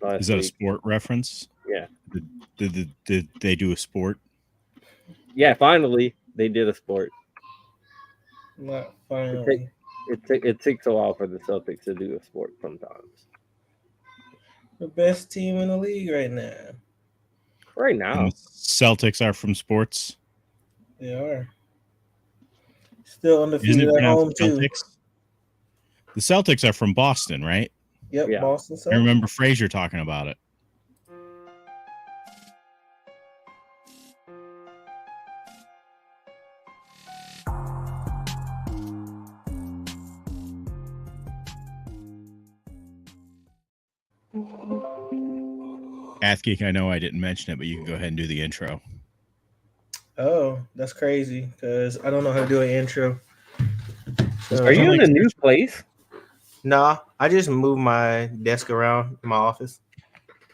last Is that a week. sport reference? Yeah, Did they do a sport? yeah. Finally, they did a sport. Not It take finally. it takes a while for the Celtics to do a sport sometimes. The best team in the league right now. Right And now, the Celtics are from sports. They are. Still Isn't undefeated it at pronounced home, too. Celtics? The Celtics are from Boston, right? Yep, yeah. Boston I Celtics. remember Frazier talking about it. Athgeek, I know I didn't mention it, but you can go ahead and do the intro. Oh, that's crazy because I don't know how to do an intro. So, Are you in like a new place? nah, I just moved my desk around in my office.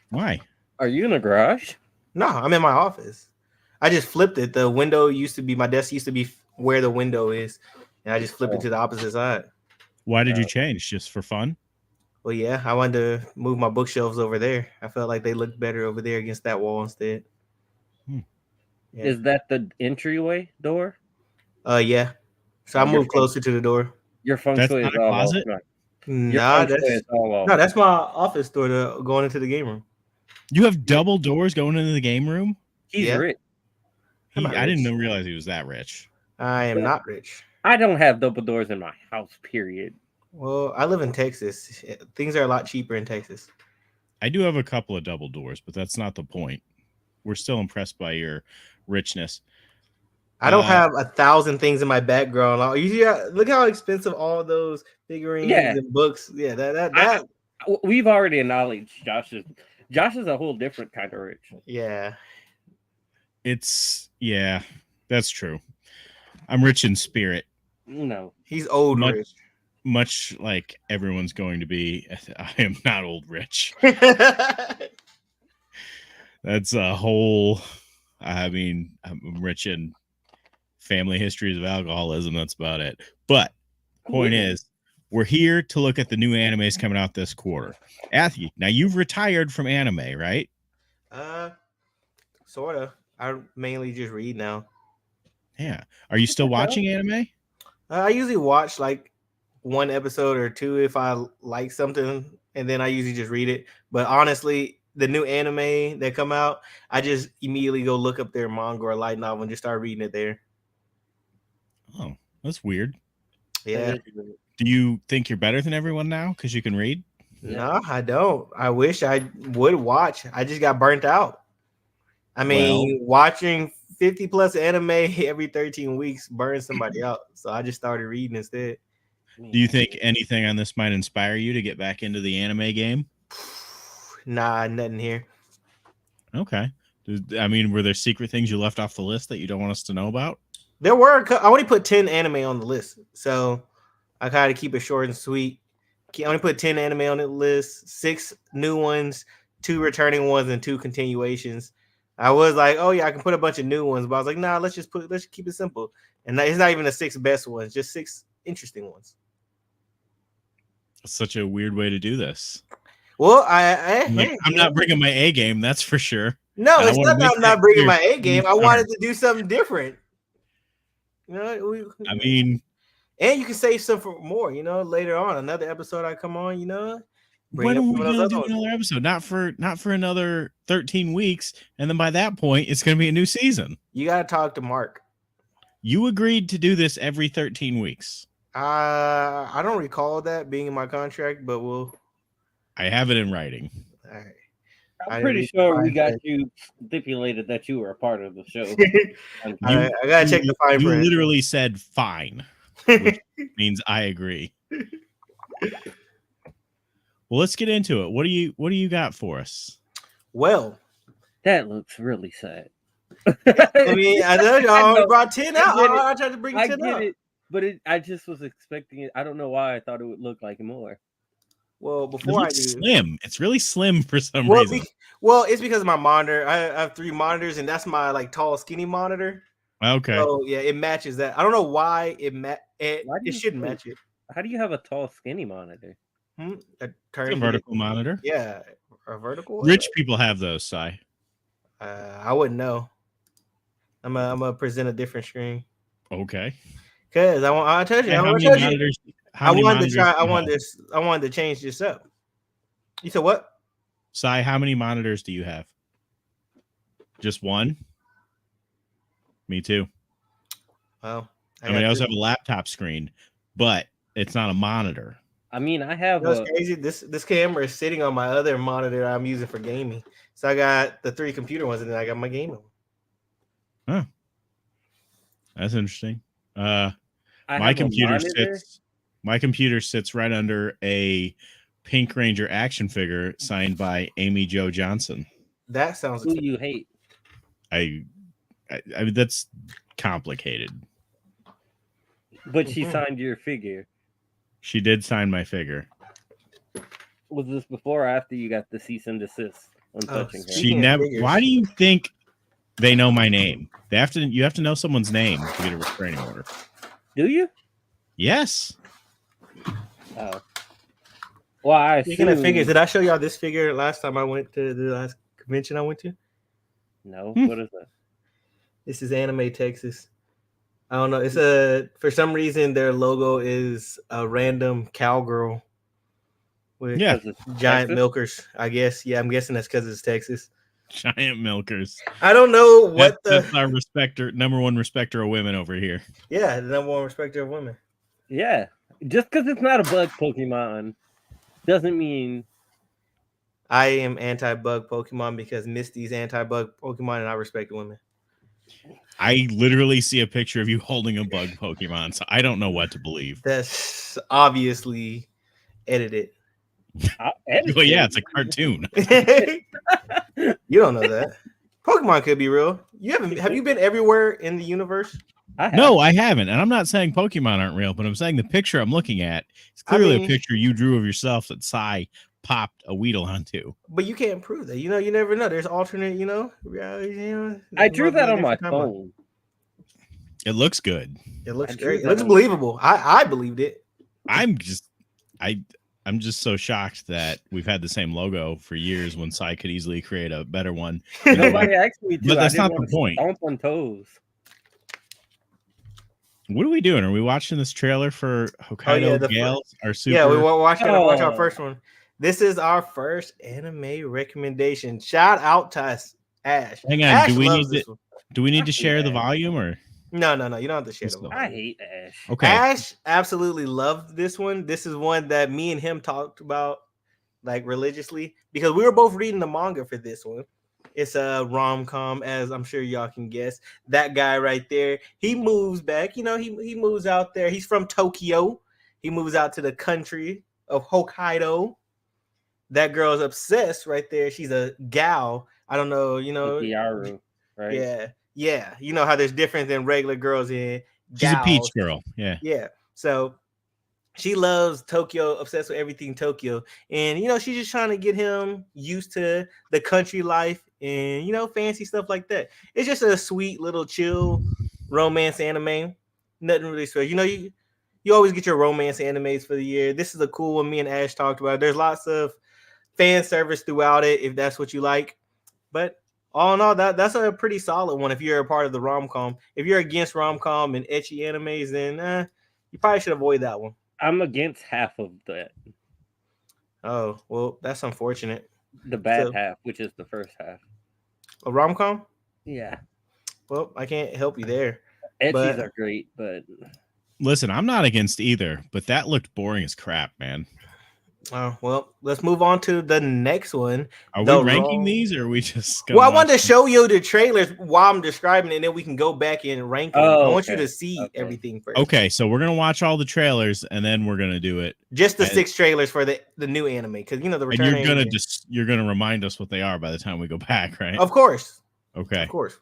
Why? Are you in a garage? Nah, I'm in my office. I just flipped it. The window used to be my desk used to be where the window is, and I just flipped it to the opposite side. Why did you change? Just for fun? Well, yeah, I wanted to move my bookshelves over there. I felt like they looked better over there against that wall instead. Yeah. Is that the entryway door? Yeah. So I Oh, moved closer to the door. your feng That's shui not is a all off. closet? Right. Your Nah, feng shui is all off. no, that's my office door to going into the game room. You have double doors going into the game room? He's Yeah. rich. I'm not I didn't rich. realize he was that rich. I am not rich. I don't have double doors in my house. Period. Well, I live in Texas. Things are a lot cheaper in Texas. I do have a couple of double doors, but that's not the point. We're still impressed by your richness. I don't have 1,000 things in my background. Look how expensive all those figurines and books. Yeah, that. We've already acknowledged Josh's. Josh is a whole different kind of rich. Yeah. That's true. I'm rich in spirit. No, he's old rich. Much like everyone's going to be. I am not old rich. That's a whole. I mean, I'm rich in family histories of alcoholism. That's about it. But point is, we're here to look at the new animes coming out this quarter. Athgeek, now you've retired from anime, right? Sort of. I mainly just read now. Yeah. Are you still watching anime? I usually watch like one episode or two if I like something, and then I usually just read it. But honestly, the new anime that come out, I just immediately go look up their manga or light novel and just start reading it there. Oh, that's weird. Yeah. Do you think you're better than everyone now because you can read? No, I don't. I wish I would watch. I just got burnt out. I mean, watching 50 plus anime every 13 weeks burns somebody out. So I just started reading instead. Do you think anything on this might inspire you to get back into the anime game? Nah, nothing here. Okay. I mean, were there secret things you left off the list that you don't want us to know about? There were. I only put 10 anime on the list. So I kind of keep it short and sweet. I only put 10 anime on the list, 6 new ones, 2 returning ones, and 2 continuations. I was like, oh yeah, I can put a bunch of new ones, but I was like, nah, let's keep it simple. And it's not even the 6 best ones, just 6 interesting ones. Such a weird way to do this. Well, I'm not bringing my A game, that's for sure. No, it's not that I'm not bringing my A game. I wanted to do something different. You know, I mean, and you can save some for more. You know, later on, another episode I come on. You know, when are we gonna do another episode? Not for another 13 weeks, and then by that point, it's gonna be a new season. You gotta talk to Mark. You agreed to do this every 13 weeks. I don't recall that being in my contract, but I have it in writing. All right. I'm pretty sure we got you stipulated that you were a part of the show. I gotta check the fine print. You literally said fine, which means I agree. Well, let's get into it. What do you got for us? Well, that looks really sad. I mean, I know y'all brought 10 out. I tried to bring 10 out. But I just was expecting it. I don't know why I thought it would look like more. Well, before slim. It's really slim for some reason. It's because of my monitor. I have 3 monitors, and that's my like tall, skinny monitor. Okay. So yeah, it matches that. I don't know why it shouldn't match it. How do you have a tall, skinny monitor? It's a vertical monitor. Yeah, or vertical? Rich people have those, Si. I wouldn't know. I'm gonna present a different screen. Okay. Cause I told you. How many monitors? I wanted to try. I wanted to change this up. You said what? Si, how many monitors do you have? Just one? Me too. Well, I also have a laptop screen, but it's not a monitor. I mean, I have. That's crazy. This camera is sitting on my other monitor I'm using for gaming. So I got the 3 computer ones, and then I got my gaming one. Huh. That's interesting. My computer sits right under a Pink Ranger action figure signed by Amy Jo Johnson. That sounds. Who you hate? I mean, that's complicated. But she signed your figure. She did sign my figure. Was this before or after you got the cease and desist on touching her? She never. Why do you think they know my name? You have to know someone's name to get a restraining order. Do you? Yes. Oh. Well, Speaking of figures, did I show y'all this figure last time I went to the last convention I went to? No. What is that? This is Anime Texas. I don't know. It's for some reason their logo is a random cowgirl with giant milkers. I guess. Yeah, I'm guessing that's because it's Texas. Giant milkers. I don't know what that's our number one respecter of women over here. Yeah, the number one respecter of women. Yeah. Just because it's not a bug Pokemon doesn't mean I am anti-bug Pokemon because Misty's anti-bug Pokemon and I respect women. I literally see a picture of you holding a bug Pokemon, so I don't know what to believe. That's obviously edited. Well, yeah, it's a cartoon. You don't know that. Pokemon could be real. Have you been everywhere in the universe? No, I haven't. And I'm not saying Pokemon aren't real, but I'm saying the picture I'm looking at is clearly a picture you drew of yourself that Sai popped a Weedle onto. But you can't prove that. You never know. There's alternate, reality. I drew that on my phone. It looks good. It looks great. It looks believable. I believed it. I'm just so shocked that we've had the same logo for years when Sai could easily create a better one. Nobody asked me to. But that's not the point. Stomp on toes. What are we doing? Are we watching this trailer for Hokkaido Gales? Our super. Yeah, we watch our first one. This is our first anime recommendation. Shout out to us, Ash. Hang on. Ash do we need to share the volume or? No. You don't have to share the volume. I hate Ash. Okay. Ash absolutely loved this one. This is one that me and him talked about like religiously because we were both reading the manga for this one. It's a rom-com, as I'm sure y'all can guess. That guy right there, he moves back. He moves out there. He's from Tokyo. He moves out to the country of Hokkaido. That girl's obsessed right there. She's a gal. I don't know, Yaru, right? Yeah. You know how there's difference than regular girls in She's gals. a peach girl. Yeah. Yeah. So she loves Tokyo, obsessed with everything Tokyo. And, she's just trying to get him used to the country life and, fancy stuff like that. It's just a sweet little chill romance anime. Nothing really special. You always get your romance animes for the year. This is a cool one me and Ash talked about. There's lots of fan service throughout it if that's what you like. But all in all, that's a pretty solid one if you're a part of the rom-com. If you're against rom-com and ecchi animes, then you probably should avoid that one. I'm against half of that. Oh, well, that's unfortunate. The bad half, which is the first half. A rom-com? Yeah. Well, I can't help you there. Ecchis are great, but... Listen, I'm not against either, but that looked boring as crap, man. Oh, well, let's move on to the next one. Are we ranking these, or are we just I wanted to show you the trailers while I'm describing it, and then we can go back and rank them. I want you to see everything first. Okay, so we're gonna watch all the trailers, and then we're gonna do it. Just the 6 trailers for the new anime, because the return. And you're gonna remind us what they are by the time we go back, right? Of course. Okay. Of course.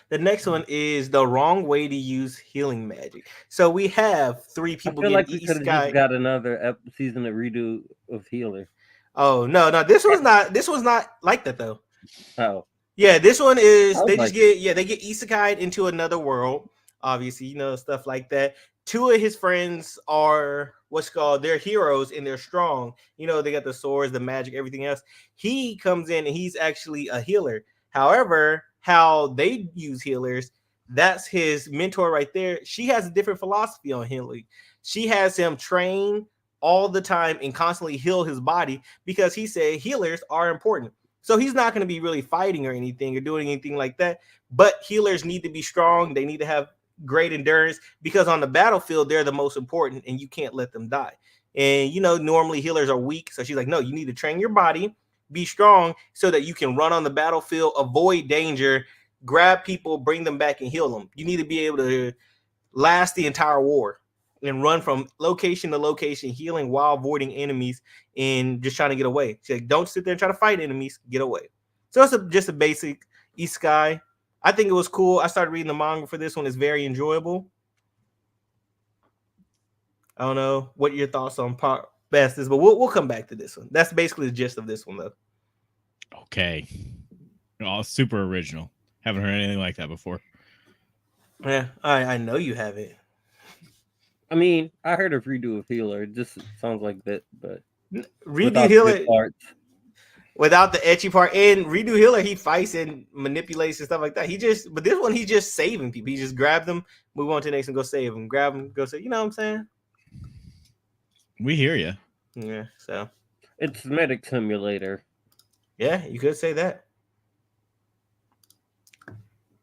The next one is the wrong way to use healing magic. So we have 3 people. I feel like we could have just got another season of redo of healer. Oh no, this was not. This was not like that though. Oh yeah, this one is. They just get they get isekai'd into another world. Obviously, stuff like that. 2 of his friends are what's called they're heroes and they're strong. You know, they got the swords, the magic, everything else. He comes in and he's actually a healer. However, how they use healers, that's his mentor right there. She has a different philosophy on healing. She has him train all the time and constantly heal his body because he said healers are important. So he's not going to be really fighting or anything or doing anything like that. But healers need to be strong. They need to have great endurance because on the battlefield, they're the most important and you can't let them die. And, you know, normally healers are weak. So she's like, no, you need to train your body, be strong so that you can run on the battlefield, avoid danger, grab people, bring them back and heal them. You need to be able to last the entire war and run from location to location, healing while avoiding enemies and just trying to get away. She's like, don't sit there and try to fight enemies, get away. So it's just a basic isekai. I think it was cool. I started reading the manga for this one. It's very enjoyable. I don't know what your thoughts on part best is, but we'll come back to this one. That's basically the gist of this one, though. Okay. Oh, super original. Haven't heard anything like that before. Yeah, I know you haven't. I mean, I heard of Redo of Healer. It just sounds like that, but Redo Healer without the ecchi part. And Redo Healer, he fights and manipulates and stuff like that. But this one, he's just saving people. He just grab them, move on to the next and go save them. Grab them, go save. You know what I'm saying? We hear you. Yeah, so it's Medic Simulator. Yeah, you could say that.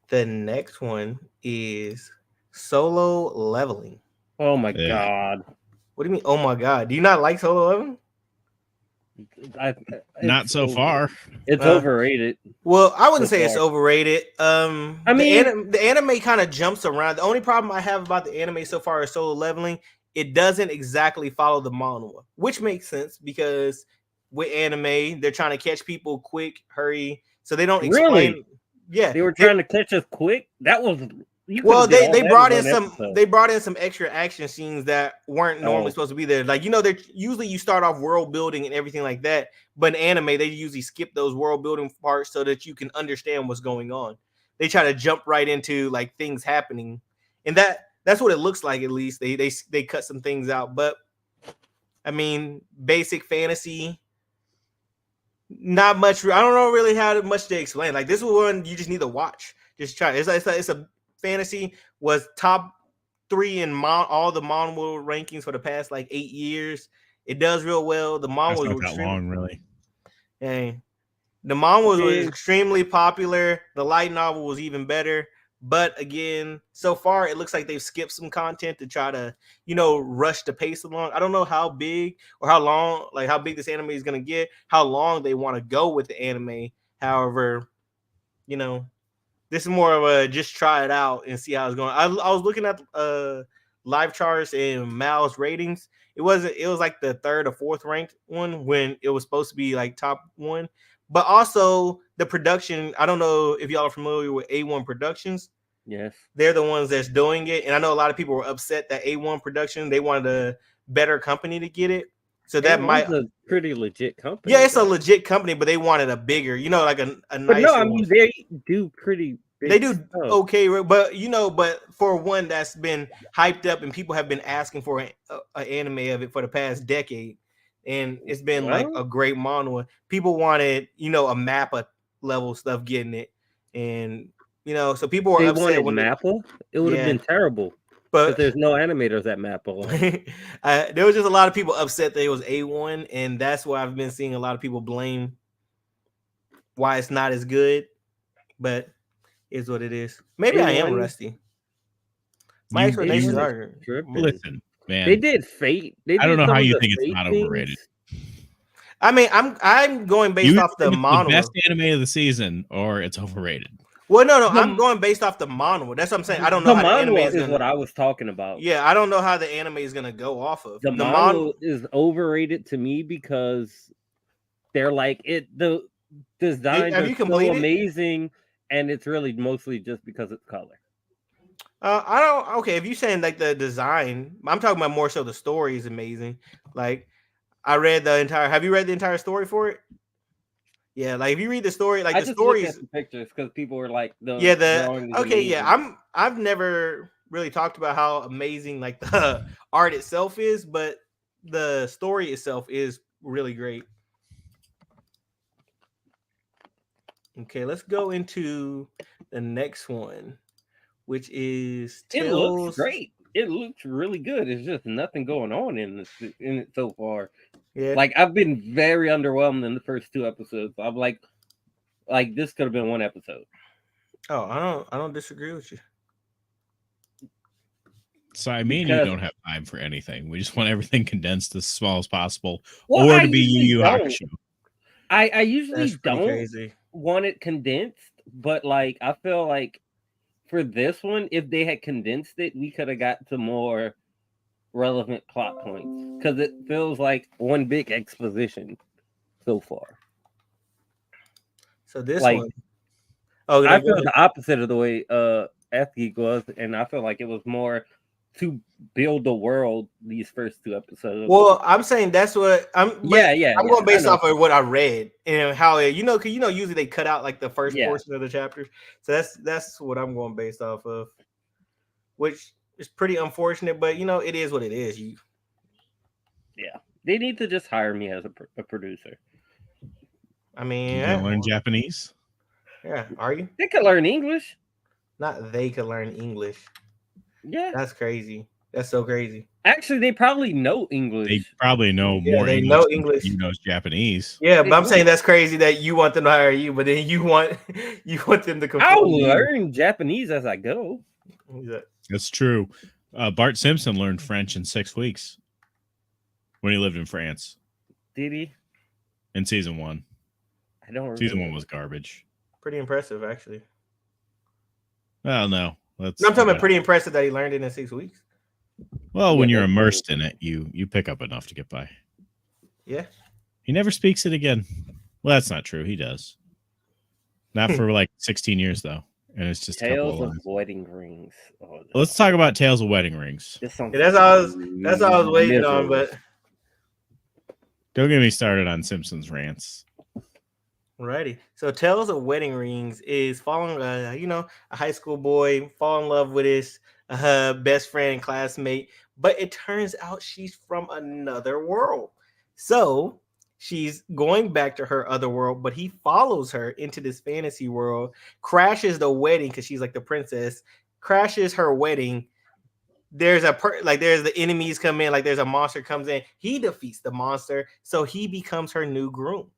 The next one is Solo Leveling. Oh my god! What do you mean? Oh my god! Do you not like Solo Leveling? Not so far. It's overrated. Well, I wouldn't say it's overrated. I mean, the anime kind of jumps around. The only problem I have about the anime so far is Solo Leveling. It doesn't exactly follow the manhwa, which makes sense because with anime, they're trying to catch people quick, hurry, so they don't explain. Really? Yeah, they were trying to catch us quick. That was. Well, they brought in some extra action scenes that weren't normally supposed to be there. Like, you know, they're usually you start off world building and everything like that, but in anime they usually skip those world building parts so that you can understand what's going on. They try to jump right into like things happening, and that's what it looks like. At least they cut some things out, but I mean, basic fantasy. Not much. I don't know really how much to explain. Like, this one you just need to watch. Just try. It's a fantasy, was top 3 in all the manhwa rankings for the past like 8 years. It does real well. The manhwa was that long, really. The manhwa was extremely popular. The light novel was even better. But again, so far it looks like they've skipped some content to try to, you know, rush the pace along. I don't know how big or how long, like how big this anime is going to get, how long they want to go with the anime. However, you know, this is more of a just try it out and see how it's going. I was looking at live charts and Mal's ratings. It was like the 3rd or 4th ranked one when it was supposed to be like top 1. But also the production, I don't know if y'all are familiar with A1 Productions. Yes. They're the ones that's doing it. And I know a lot of people were upset that A1 Production, they wanted a better company to get it. So that might a pretty legit company. Yeah, it's a legit company, but they wanted a bigger, you know, like a nice. But no, I mean, they do pretty big They do stuff. okay, but you know, but for one that's been hyped up and people have been asking for an anime of it for the past decade. And it's been like a great manhwa. People wanted, you know, a Mappa level stuff getting it. And, you know, so people were upset when Mappa. It would have been terrible. But there's no animators at Mappa. There was just a lot of people upset that it was A1, and that's why I've been seeing a lot of people blame why it's not as good. But it's what it is. Maybe I am rusty. My explanations are listen. Man, they did Fate. I don't know how you think it's not overrated. I mean, I'm going based off the manhwa. The best anime of the season, or it's overrated. Well, no, I'm going based off the manhwa. That's what I'm saying. I don't know how the anime is what I was talking about. Yeah, I don't know how the anime is gonna go off of. The manhwa is overrated to me because they're like the designs are so amazing, and it's really mostly just because it's color. I don't. Okay, if you're saying like the design, I'm talking about more so the story is amazing. Like, I read the entire. Have you read the entire story for it? Yeah, like if you read the story, like the stories, looked at the pictures because people were like, I've never really talked about how amazing like the art itself is, but the story itself is really great. Okay, let's go into the next one, which is It looks great. It looks really good. It's just nothing going on in it so far. Yeah, like I've been very underwhelmed in the first 2 episodes. I'm like this could have been 1 episode. Oh, I don't disagree with you. So I mean, you don't have time for anything. We just want everything condensed as small as possible, well, or to be Yu Yu Hakusho. I usually don't want it condensed, but like I feel like for this one, if they had condensed it, we could have got to more relevant plot points because it feels like one big exposition so far. So this one, I feel the opposite of the way Athgeek was, and I feel like it was more to build the world these first 2 episodes. Well, I'm saying that's what I'm. I'm going based off of what I read and how it, because usually they cut out like the first portion of the chapter. So that's what I'm going based off of, which is pretty unfortunate, but it is what it is. They need to just hire me as a producer. I mean, you can learn Japanese. Yeah, are you? They could learn English. Not they could learn English. Yeah, that's crazy. That's so crazy. Actually, they probably know English. They probably know more. They English know than English. You knows Japanese. Yeah, but I'm saying that's crazy that you want them to hire you, but then you want them to. I'll learn Japanese as I go. That's true. Bart Simpson learned French in 6 weeks when he lived in France. Did he? In season 1. I don't remember. Season 1 was garbage. Pretty impressive, actually. Well, no. I'm talking about pretty impressive that he learned it in 6 weeks. Well, when you're immersed in it, you pick up enough to get by. Yeah. He never speaks it again. Well, that's not true. He does. Not for like 16 years, though. And it's just Tales of Wedding Rings. Oh, no. Let's talk about Tales of Wedding Rings. That's all I was waiting on, but don't get me started on Simpsons rants. Alrighty. So Tales of Wedding Rings is following a high school boy fall in love with his best friend and classmate, but it turns out she's from another world. So she's going back to her other world, but he follows her into this fantasy world, crashes the wedding because she's like the princess, crashes her wedding. There's there's the enemies come in, like there's a monster comes in. He defeats the monster, so he becomes her new groom.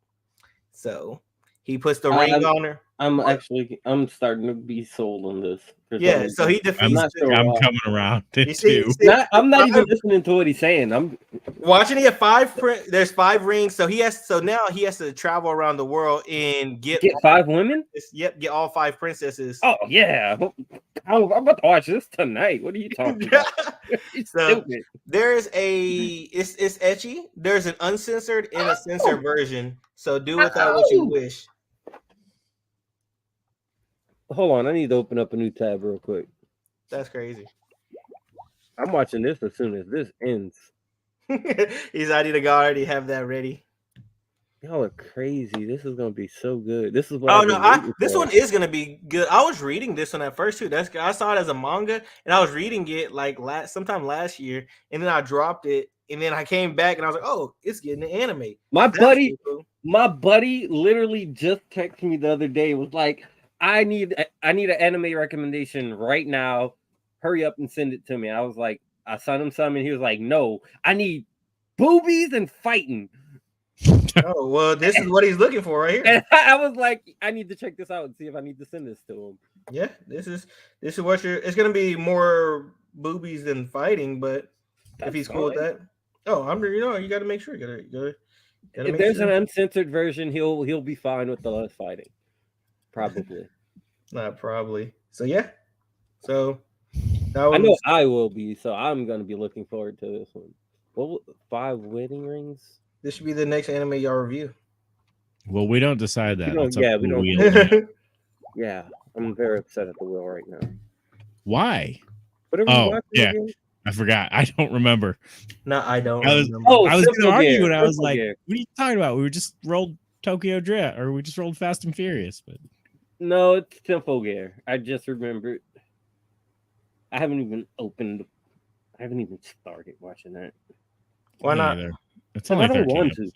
So he puts the ring on her. I'm starting to be sold on this. Yeah, so he defeats. I'm coming around too. I'm not even listening to what he's saying. I'm watching. He have there's 5 rings, so now he has to travel around the world and get 5 women. Yep, get all 5 princesses. Oh yeah, I'm about to watch this tonight. What are you talking about? So there's it's etchy. There's an uncensored and a censored version. So do with that what you wish. Hold on, I need to open up a new tab real quick. That's crazy. I'm watching this as soon as this ends. He's ready to go. Already have that ready. Y'all are crazy. This is gonna be so good. This is what. This one is gonna be good. I was reading this one at first too. I saw it as a manga, and I was reading it like sometime last year, and then I dropped it, and then I came back, and I was like, "Oh, it's getting an anime." My buddy literally just texted me the other day. It was like, I need an anime recommendation right now. Hurry up and send it to me. I was like, I sent him some, and he was like, no, I need boobies and fighting. Oh, well, this is what he's looking for right here. And I was like, I need to check this out and see if I need to send this to him. Yeah, this is what it's gonna be, more boobies than fighting, but if he's cool with that. Oh, you gotta make sure. You gotta if there's an uncensored version, he'll be fine with the less fighting. Probably. Not probably. So yeah. So I know I will be, so I'm gonna be looking forward to this one. What 5 wedding rings? This should be the next anime y'all review. Well, we don't decide that. We don't. Yeah, I'm very upset at the wheel right now. Why? Yeah. Again? I forgot. I don't remember. No, I don't. I was going to argue, and I was like, "What are you talking about? We just rolled Tokyo Drift, or we just rolled Fast and Furious." But no, it's Tempo Gear. I just remembered. I haven't even started watching that. Why not? It's only 13 episodes.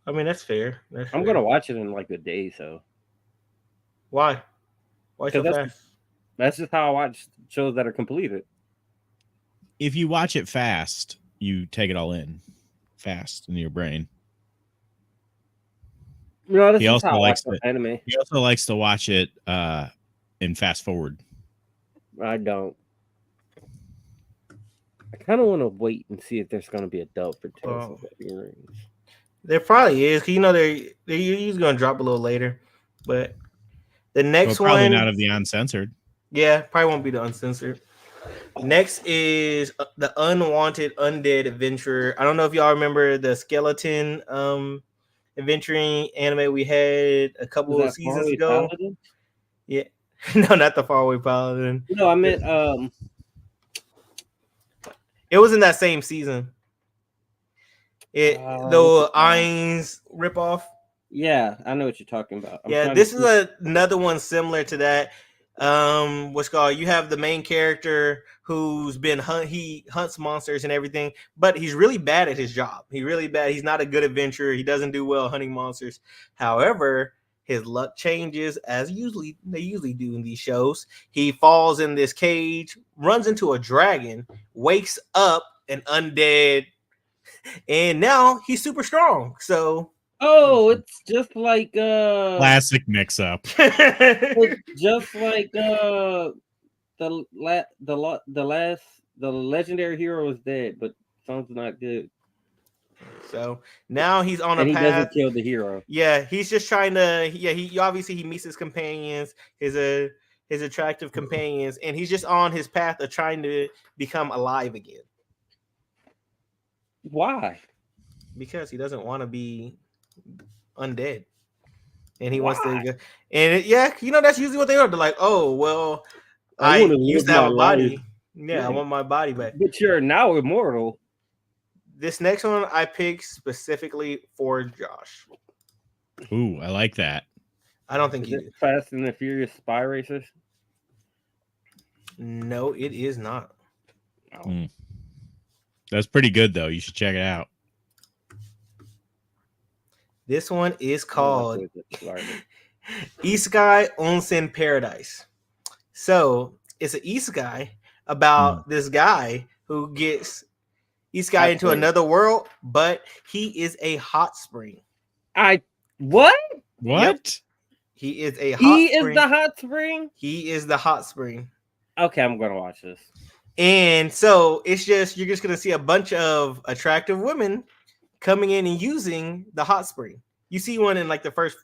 I mean, that's fair. I'm gonna watch it in like a day, so. Why? Why so fast? That's just how I watch shows that are completed. If you watch it fast, you take it all in fast in your brain. No, this is how I watch anime. He also likes to watch it in fast forward. I don't. I kind of want to wait and see if there's going to be a dub for Tales of the Earrings. There probably is. You know, they're usually going to drop a little later, but the next one probably not of the uncensored. Yeah, probably won't be the uncensored. Next is the Unwanted Undead Adventurer. I don't know if y'all remember the skeleton adventuring anime we had a couple of seasons ago. Paladin? Yeah, no, not the Faraway Paladin. No, I meant it was in that same season. The Ainz ripoff. Yeah, I know what you're talking about. This is another one similar to that. What's called? You have the main character who's been he hunts monsters and everything, but he's really bad at his job. He's really bad. He's not a good adventurer. He doesn't do well hunting monsters. However, his luck changes as they usually do in these shows. He falls in this cage, runs into a dragon, wakes up an undead, and now he's super strong. So it's just like classic mix-up. It's just like the legendary hero is dead, but sounds not good. So now he's on and a path. He doesn't kill the hero. Yeah, he's just trying to. Yeah, he obviously meets his companions, his attractive companions, and he's just on his path of trying to become alive again. Why? Because he doesn't want to be undead, and he wants to go. And that's usually what they are. They're like, oh well, I used to have a body. Yeah, I want my body back. But you're now immortal. This next one I picked specifically for Josh. Ooh, I like that. I don't think it's Fast and the Furious Spy Racers. No, it is not. Oh. That's pretty good though. You should check it out. This one is called Isekai Onsen Paradise. So it's an isekai about this guy who gets isekai into another world, but he is a hot spring. What? Yep. He is a hot spring. Is the hot spring? He is the hot spring. Okay, I'm gonna watch this. And so you're just gonna see a bunch of attractive women coming in and using the hot spring. You see one in like the first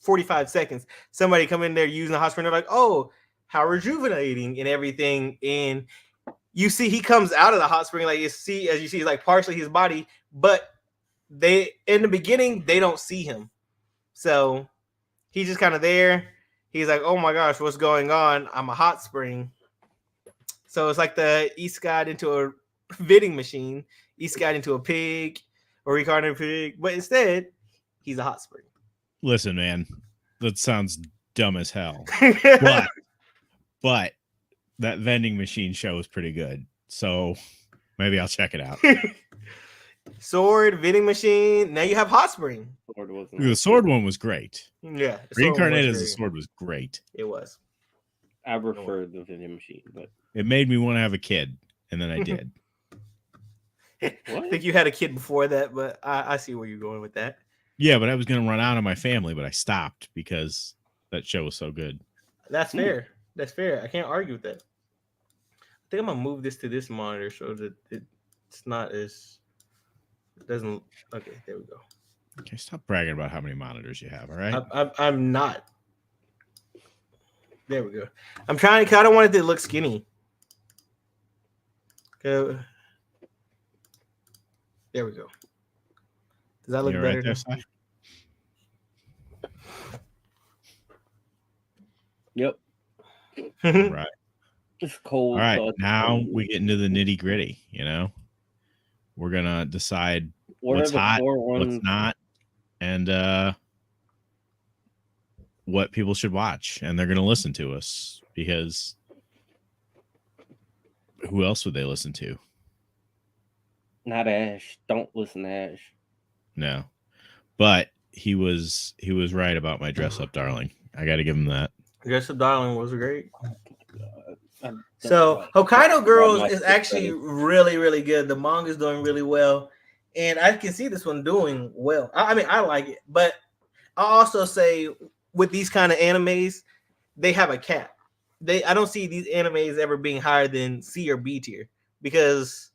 45 seconds. Somebody come in there using the hot spring. They're like, oh, how rejuvenating and everything. And you see he comes out of the hot spring, like as you see, like partially his body, but in the beginning, they don't see him. So he's just kind of there. He's like, oh my gosh, what's going on? I'm a hot spring. So it's like the isekai into a vending machine, isekai into a pig, or reincarnated pig, but instead, he's a hot spring. Listen, man, that sounds dumb as hell. but that vending machine show is pretty good. So maybe I'll check it out. Sword, vending machine. Now you have hot spring. The sword one was great. Yeah. Reincarnated as a sword was great. It was. I preferred the vending machine, but it made me want to have a kid, and then I did. I think you had a kid before that, but I see where you're going with that. Yeah, but I was going to run out of my family, but I stopped because that show was so good. That's fair. That's fair. I can't argue with that. I think I'm going to move this to this monitor so that it's not as... It doesn't... Okay, there we go. Okay, stop bragging about how many monitors you have, all right? I'm not. There we go. I'm trying to... I don't want it to look skinny. Okay. There we go. Does that look better? Right yep. Right. It's cold. All right. Now we get into the nitty gritty. We're gonna decide what's hot, what's not, and what people should watch, and they're gonna listen to us because who else would they listen to? Not Ash. Don't listen to Ash. No, but he was right about my dress up darling. I got to give him that. Dress Up Darling was great. So Hokkaido Girls is actually really, really good. The manga's doing really well, and I can see this one doing well. I mean, I like it, but I also say with these kind of animes, they have a cap. I don't see these animes ever being higher than C or B tier because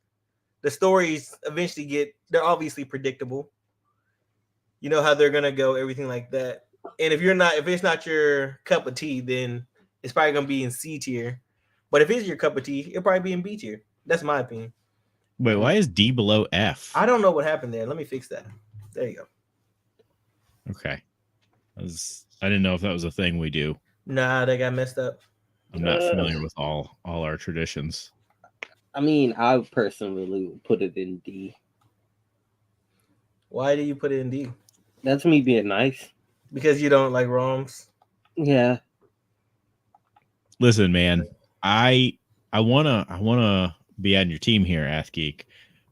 the stories eventually they're obviously predictable. You know how they're gonna go, everything like that. And if it's not your cup of tea, then it's probably gonna be in C tier. But if it's your cup of tea, it'll probably be in B tier. That's my opinion. Wait, why is D below F? I don't know what happened there. Let me fix that. There you go. Okay. I didn't know if that was a thing we do. Nah, they got messed up. I'm not familiar with all our traditions. I mean, I personally would put it in D. Why do you put it in D? That's me being nice. Because you don't like ROMs? Yeah. Listen, man, I wanna be on your team here, Athgeek,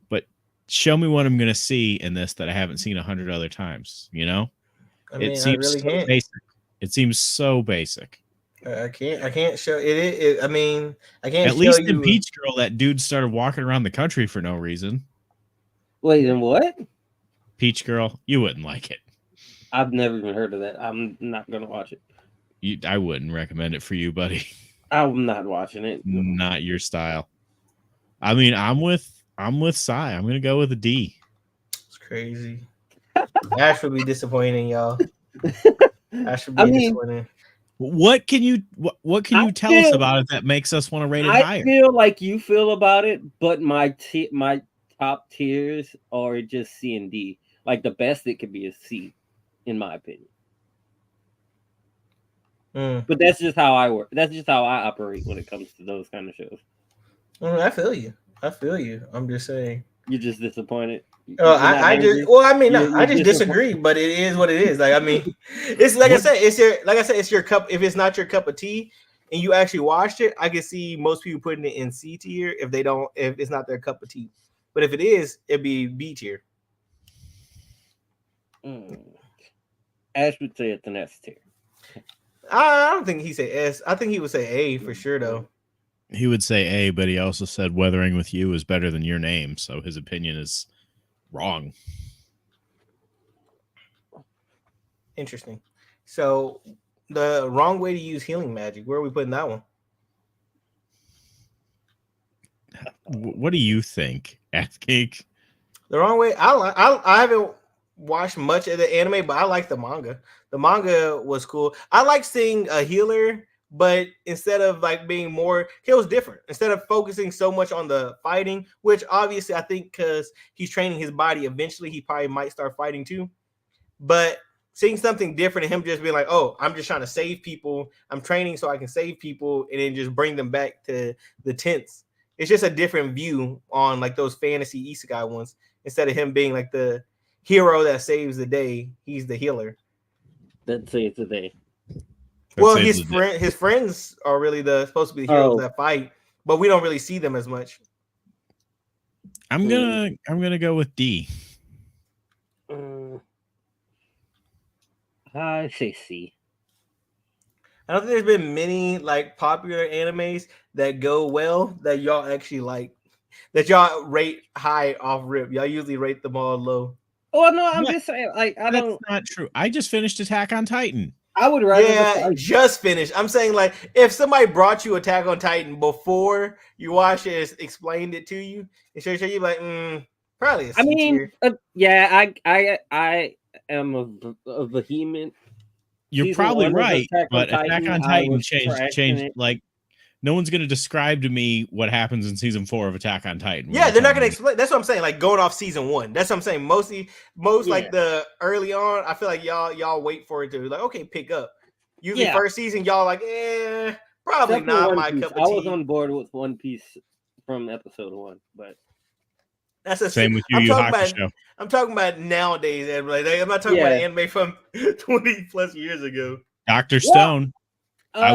but show me what I'm gonna see in this that I haven't seen 100 other times. You know, I mean, it seems really so can't. basic. It seems so basic. I can't show it. I mean, I can't. At least in Peach Girl, that dude started walking around the country for no reason. Wait, then what? Peach Girl, you wouldn't like it. I've never even heard of that. I'm not gonna watch it. I wouldn't recommend it for you, buddy. I'm not watching it. Not your style. I mean, I'm with Sai. I'm gonna go with a D. It's crazy. Ash would be disappointing, y'all. Ash would be disappointing. What can you tell us about it that makes us want to rate it higher? I feel like you feel about it, but my top tiers are just C and D. Like the best it could be is C, in my opinion. But that's just how I work. That's just how I operate when it comes to those kind of shows. I feel you. I'm just saying. You're just disappointed. I just disagree, but it is what it is. Like, I mean, it's like I said, it's your cup. If it's not your cup of tea and you actually watched it, I can see most people putting it in C tier if it's not their cup of tea. But if it is, it'd be B tier. Ash would say it's an S tier. I don't think he say S. I think he would say A for sure, though. He would say A, but he also said Weathering with You is better than Your Name, so his opinion is wrong. Interesting. So the wrong way to use healing magic, where are we putting that one? What do you think, Athgeek? The wrong way. I haven't watched much of the anime, but I like the manga. The manga was cool. I like seeing a healer, but instead of like being more, he was different. Instead of focusing so much on the fighting, which obviously I think because he's training his body, eventually he probably might start fighting too. But seeing something different and him just being like, oh, I'm just trying to save people. I'm training so I can save people and then just bring them back to the tents. It's just a different view on like those fantasy isekai ones. Instead of him being like the hero that saves the day, he's the healer. That saves the day. Well, his friends are really supposed to be the heroes that fight, but we don't really see them as much. I'm gonna go with D. I say C. I don't think there's been many like popular animes that go well that y'all actually like, that y'all rate high off rip. Y'all usually rate them all low. Oh no, I'm just saying, like, That's not true. I just finished Attack on Titan. I would rather just finish. I'm saying, like, if somebody brought you Attack on Titan before you watched it, explained it to you, and sure you're like, probably. I mean, I am a vehement. You're probably right, but Attack on Titan changed. Like, no one's going to describe to me what happens in season 4 of Attack on Titan. Yeah, they're not going to explain. That's what I'm saying. Like, going off season 1. That's what I'm saying. Like the early on, I feel like y'all wait for it to like, okay, pick up. Usually first season, y'all like, probably not my cup of tea. I was on board with One Piece from episode 1, but that's the same with you. I'm talking about nowadays. Like, I'm not talking about anime from 20 plus years ago. Dr. Stone. I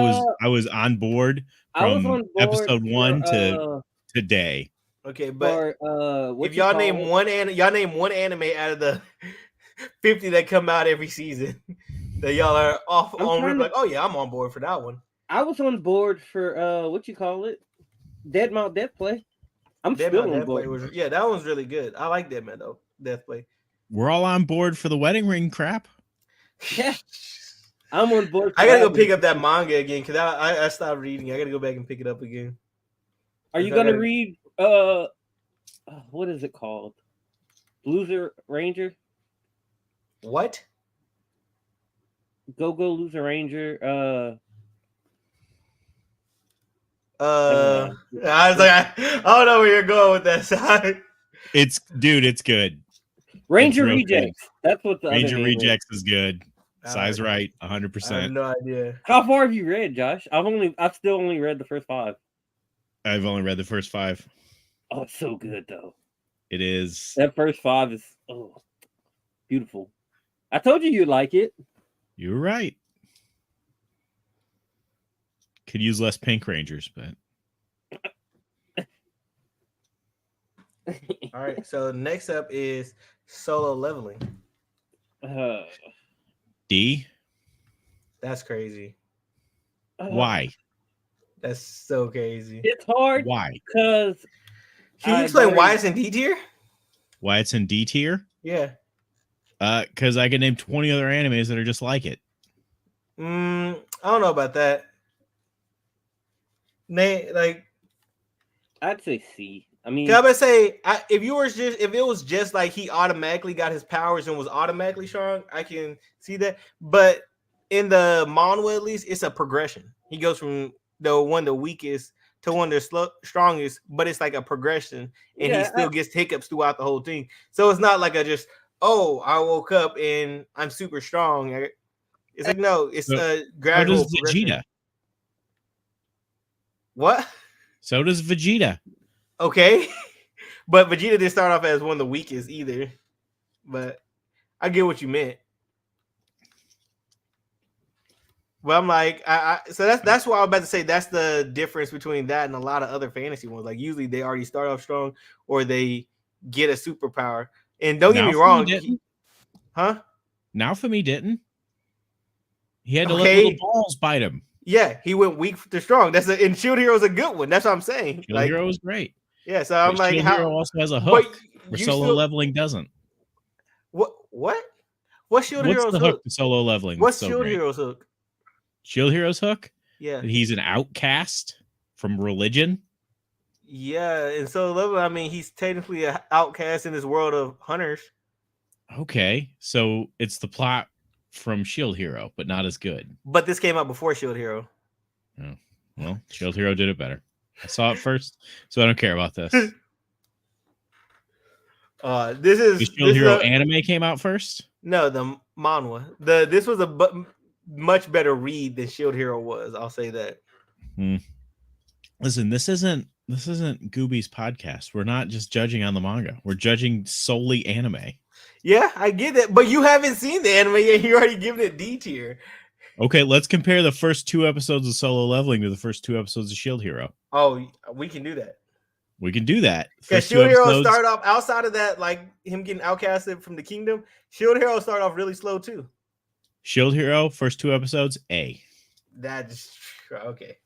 was on board from episode 1 to today. Okay, but what if y'all name it? y'all name one anime out of the 50 that come out every season that y'all are off on, like, oh yeah, I'm on board for that one. I was on board for what you call it, Dead Mount Death Play. I'm Dead still Mount on Death board. Play yeah, that one's really good. I like Dead Mount Death Play. We're all on board for the wedding ring crap. Yeah, I'm on board. I gotta go pick up that manga again because I stopped reading. I gotta go back and pick it up again. Are you gonna read what is it called? Loser Ranger? What? Go Loser Ranger. I was like, I don't know where you're going with that side. It's good. Ranger Rejects. Good. That's what the Ranger other Rejects is good. Size right, 100%. I have no idea. How far have you read, Josh? I've still only read the first 5. I've only read the first 5. Oh, it's so good though. It is. That first 5 is beautiful. I told you you'd like it. You were right. Could use less Pink Rangers, but. All right, so next up is Solo Leveling. D. That's crazy. Why? That's so crazy. It's hard. Why? Because can you explain why it's in D tier? Why it's in D tier? Yeah. Because I can name 20 other animes that are just like it. I don't know about that. Like, I'd say C. I mean, I would say if it was just like he automatically got his powers and was automatically strong, I can see that. But in the manhwa, at least, it's a progression. He goes from the weakest to one of the strongest, but it's like a progression, and he still gets hiccups throughout the whole thing. So it's not like I woke up and I'm super strong. It's like no, it's a gradual progression. Vegeta. What? So does Vegeta. Okay, but Vegeta didn't start off as one of the weakest either. But I get what you meant. Well, I'm like, so that's why I was about to say that's the difference between that and a lot of other fantasy ones. Like usually they already start off strong or they get a superpower. And don't get me wrong, Naofumi didn't. He had to let little balls bite him. Yeah, he went weak to strong. And Shield Hero is a good one. That's what I'm saying. Shield Hero was great. Yeah, so I'm like, Shield Hero also has a hook, where solo leveling doesn't. What? What's Shield Hero's hook? Hook to solo leveling? What's Shield Hero's hook? Shield Hero's hook? Yeah, he's an outcast from religion. Yeah, and solo leveling, I mean, he's technically an outcast in this world of hunters. Okay, so it's the plot from Shield Hero, but not as good. But this came out before Shield Hero. Oh, well, Shield Hero did it better. I saw it first, so I don't care about this. The Shield Hero anime came out first? No, the manhwa. This was a much better read than Shield Hero was. I'll say that. Listen, this isn't Gooby's podcast. We're not just judging on the manga. We're judging solely anime. Yeah, I get that, but you haven't seen the anime yet. You're already giving it D tier. Okay, let's compare the first 2 episodes of Solo Leveling to the first 2 episodes of Shield Hero. Oh, we can do that. We can do that. Because Shield Hero started off outside of that, like him getting outcasted from the kingdom. Shield Hero started off really slow too. Shield Hero, first 2 episodes, A. That's okay.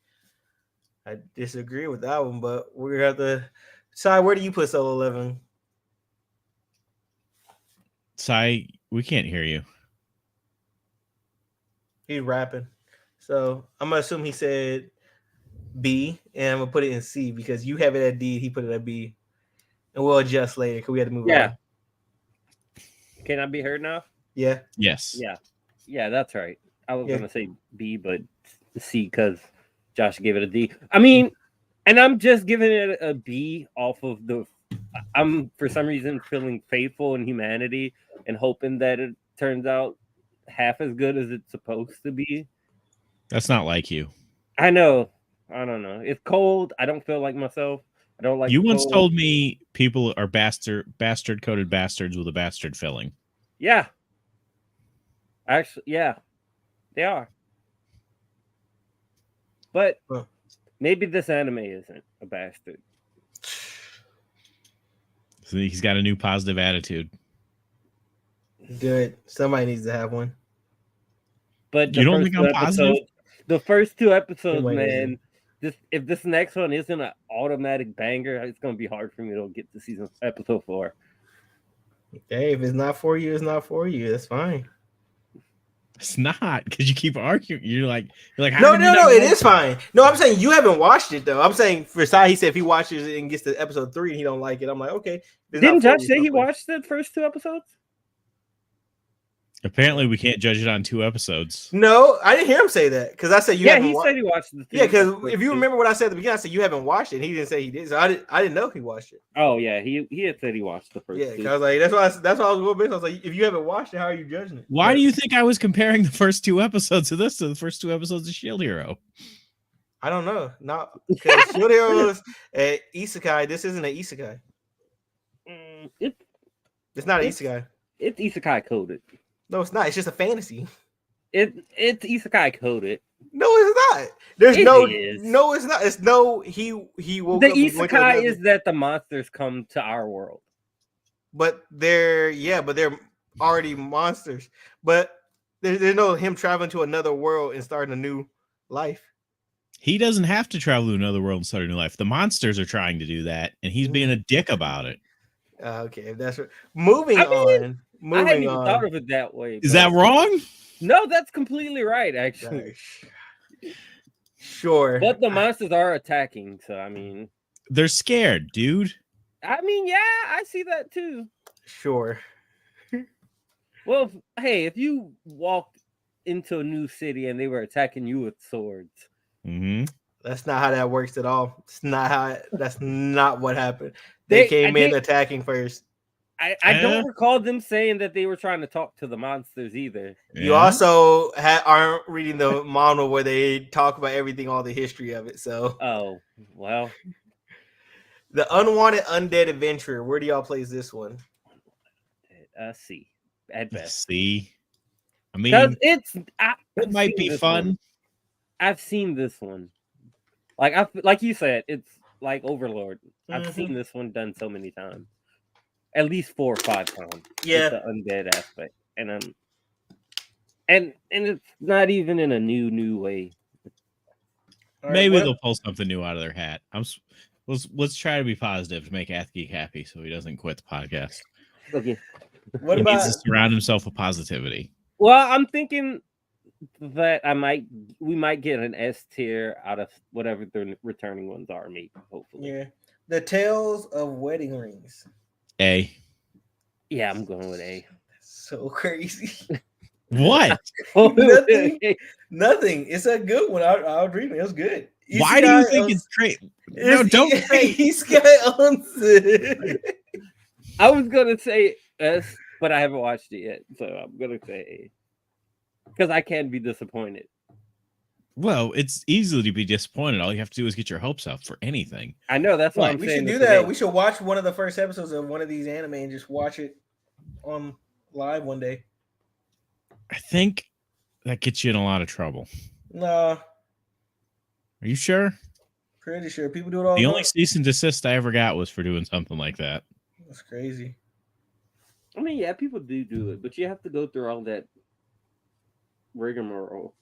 I disagree with that one, but we're gonna have to decide, where do you put Solo Leveling? Sai, we can't hear you. He's rapping. So I'm gonna assume he said B, and I'm gonna put it in C because you have it at D, he put it at B. And we'll adjust later because we had to move on. Can I be heard now? Yeah. Yes. Yeah, that's right. I was gonna say B, but C because Josh gave it a D. I mean, and I'm just giving it a B off of I'm for some reason feeling faithful in humanity and hoping that it turns out half as good as it's supposed to be. That's not like you. I know. I don't know. It's cold. I don't feel like myself. I don't like. You once told me people are bastard coded bastards with a bastard filling. Yeah. Actually, yeah, they are. But maybe this anime isn't a bastard. So he's got a new positive attitude. Good. Somebody needs to have one. But You don't think I'm positive? The first 2 episodes, man. If this next one isn't an automatic banger, it's gonna be hard for me to get to episode 4. Hey, if it's not for you, it's not for you. That's fine. It's not, because you keep arguing. You're like, no, it is fine. No, I'm saying you haven't watched it though. I'm saying for Sai, he said if he watches it and gets to episode 3 and he don't like it, I'm like, okay. Didn't Josh say he watched the first 2 episodes? Apparently, we can't judge it on 2 episodes. No, I didn't hear him say that because I said you. Yeah, he said he watched the. Yeah, because if you remember what I said at the beginning, I said you haven't watched it. He didn't say he did, so I didn't know he watched it. Oh yeah, he had said he watched the first. Yeah, because I was like, that's why I was a little bit. I was like, if you haven't watched it, how are you judging it? Why do you think I was comparing the first 2 episodes of this to the first 2 episodes of Shield Hero? I don't know. Not because Shield Hero is an isekai. This isn't an isekai. It's not an isekai. It's isekai coded. No, it's not. It's just a fantasy. It's isekai coded. No, it's not. There's no. It's not. It's no. He woke the up. The isekai is that the monsters come to our world. But they're already monsters. But there's no him traveling to another world and starting a new life. He doesn't have to travel to another world and start a new life. The monsters are trying to do that, and he's being a dick about it. Okay, that's right. Moving on. I hadn't even thought of it that way. Is that wrong? No, that's completely right, actually. Sure. But the monsters are attacking, so I mean... They're scared, dude. I mean, yeah, I see that too. Sure. Well, hey, if you walked into a new city and they were attacking you with swords... Mm-hmm. That's not how that works at all. That's not what happened. They came in attacking first. I don't recall them saying that they were trying to talk to the monsters either. You also aren't reading the manga where they talk about everything, all the history of it. So, oh well, the Unwanted Undead Adventurer. Where do y'all place this one? C at best. C. I mean, it might be fun. One. I've seen this one. Like you said, it's like Overlord. I've seen this one done so many times. At least 4 or 5 times. Yeah, the undead aspect, and it's not even in a new way. Maybe they'll pull something new out of their hat. Let's try to be positive to make Athgeek happy, so he doesn't quit the podcast. Okay. What he about needs to surround himself with positivity? Well, I'm thinking that we might get an S tier out of whatever the returning ones are, maybe, hopefully. Yeah, the Tales of Wedding Rings. A. Yeah, I'm going with A. That's so crazy. What? Nothing. It's a good one. I'll dream it. It was good. Why do you think it's great? No, don't say. He's got I was gonna say S, but I haven't watched it yet, so I'm gonna say A. Because I can be disappointed. Well, it's easy to be disappointed. All you have to do is get your hopes up for anything. I know, that's why I'm we saying. We should do that. Today. We should watch one of the first episodes of one of these anime and just watch it on live one day. I think that gets you in a lot of trouble. Nah. Are you sure? Pretty sure. People do it all the time. Only cease and desist I ever got was for doing something like that. That's crazy. I mean, yeah, people do it, but you have to go through all that rigmarole.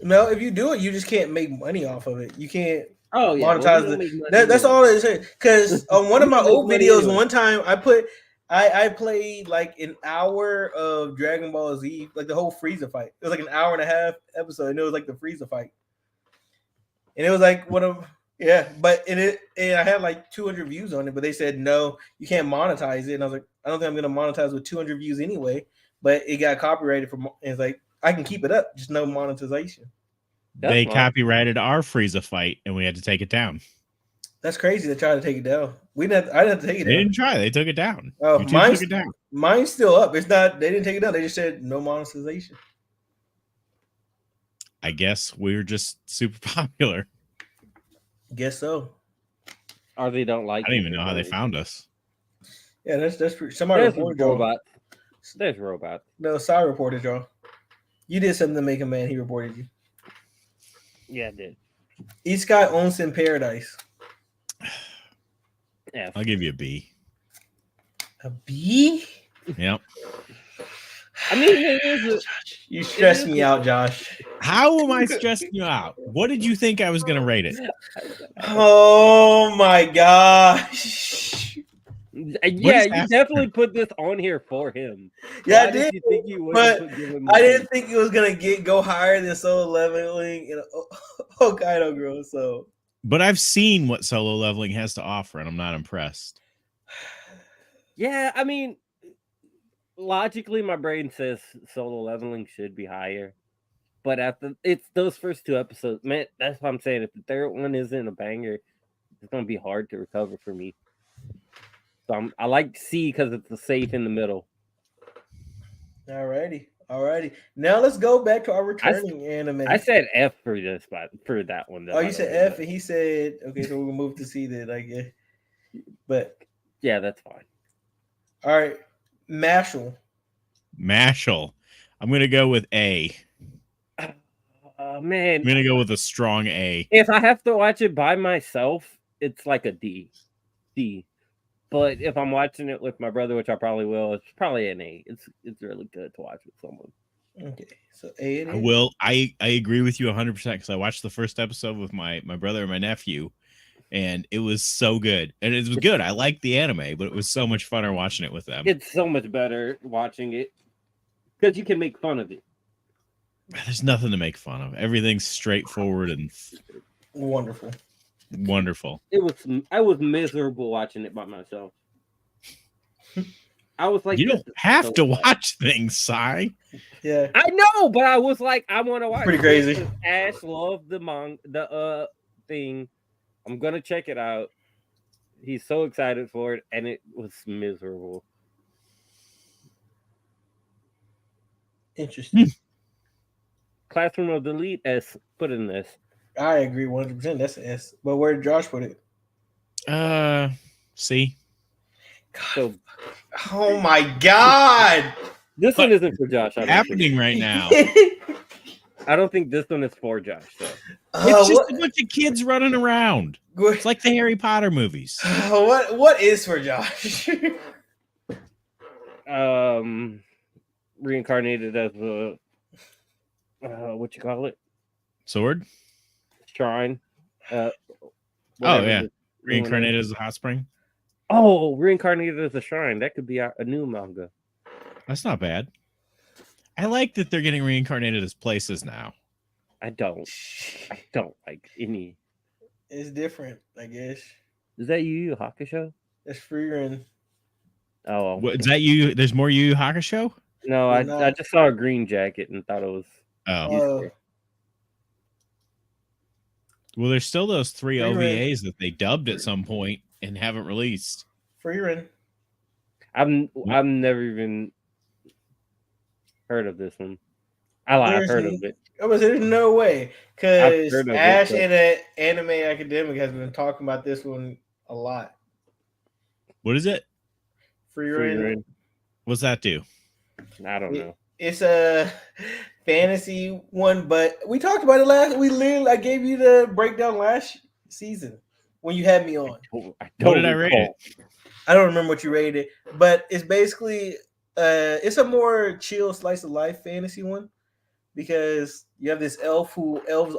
No, if you do it, you just can't make money off of it. You can't monetize that's all it is. Because on one of my old videos, one time I played like an hour of Dragon Ball Z, like the whole Frieza fight. It was like an hour and a half episode, and it was like the Frieza fight. And it was like one of and I had like 200 views on it, but they said no, you can't monetize it. And I was like, I don't think I'm gonna monetize with 200 views anyway. But it got copyrighted and it's like I can keep it up, just no monetization. They copyrighted our Frieza fight, and we had to take it down. That's crazy to try to take it down. I didn't have to take it down. They didn't try. They took it down. Oh, mine's still up. It's not. They didn't take it down. They just said no monetization. I guess we're just super popular. Guess so. Or they don't like. I don't even know how they found us. Yeah, that's somebody reported robots. There's robots. No, Sai reported y'all. You did something to make him mad. He reported you. Yeah, I did. East Sky Onsen Paradise. Yeah, I'll give you a B. A B? Yep. I mean, it is. You stress me out, Josh. How am I stressing you out? What did you think I was going to rate it? Oh my gosh. Yeah, you definitely put this on here for him. Yeah, Why I did. You think you but give him I didn't think it was gonna go higher than Solo Leveling and Hokkaido Girl. So, but I've seen what Solo Leveling has to offer, and I'm not impressed. Yeah, I mean, logically, my brain says Solo Leveling should be higher, but it's those first 2 episodes, man. That's what I'm saying. If the third one isn't a banger, it's gonna be hard to recover for me. So I like C because it's a safe in the middle. Alrighty. Now let's go back to our returning anime. I said F for this, for that one. Oh, you said F, and he said okay. So we're gonna move to C then, I guess. But yeah, that's fine. All right, Mashal. I'm gonna go with A. Man, I'm gonna go with a strong A. If I have to watch it by myself, it's like a D. But if I'm watching it with my brother, which I probably will, it's probably an A. It's really good to watch with someone. Okay, so A. I will. I agree with you 100% because I watched the first episode with my brother and my nephew, and it was so good. And it was good. I liked the anime, but it was so much funner watching it with them. It's so much better watching it because you can make fun of it. There's nothing to make fun of. Everything's straightforward and wonderful. I was miserable watching it by myself. I was like, you don't have to watch things, Si. Yeah, I know, but I was like, I want to watch. Pretty crazy. Ash loved the thing. I'm gonna check it out. He's so excited for it, and it was miserable. Interesting. Classroom of the Elite S put in this. I agree 100%. That's an S. But where did Josh put it? C. So, oh my God! This one isn't for Josh. Happening right now. I don't think this one is for Josh. So. It's just a bunch of kids running around. It's like the Harry Potter movies. What is for Josh? Reincarnated as a what you call it? Sword? Shrine. Oh yeah. Reincarnated as a hot spring. Oh, Reincarnated as a shrine. That could be a new manga. That's not bad. I like that they're getting reincarnated as places now. I don't like any. It's different, I guess. Is that Yu Yu Hakusho? That's Freerin. Oh, what, is that you? There's more Yu Yu Hakusho? No, I just saw a green jacket and thought it was. Oh. Well, there's still those 3 OVAs that they dubbed at some point and haven't released. Freerin. I've never even heard of this one. I've heard of it. There's no way, because Ash and an Anime Academic has been talking about this one a lot. What is it? Freerin. What's that do? I don't know. It's a fantasy one, but we talked about it I gave you the breakdown last season when you had me on. What did I rate it? I don't remember what you rated it, but it's basically it's a more chill slice of life fantasy one, because you have this elves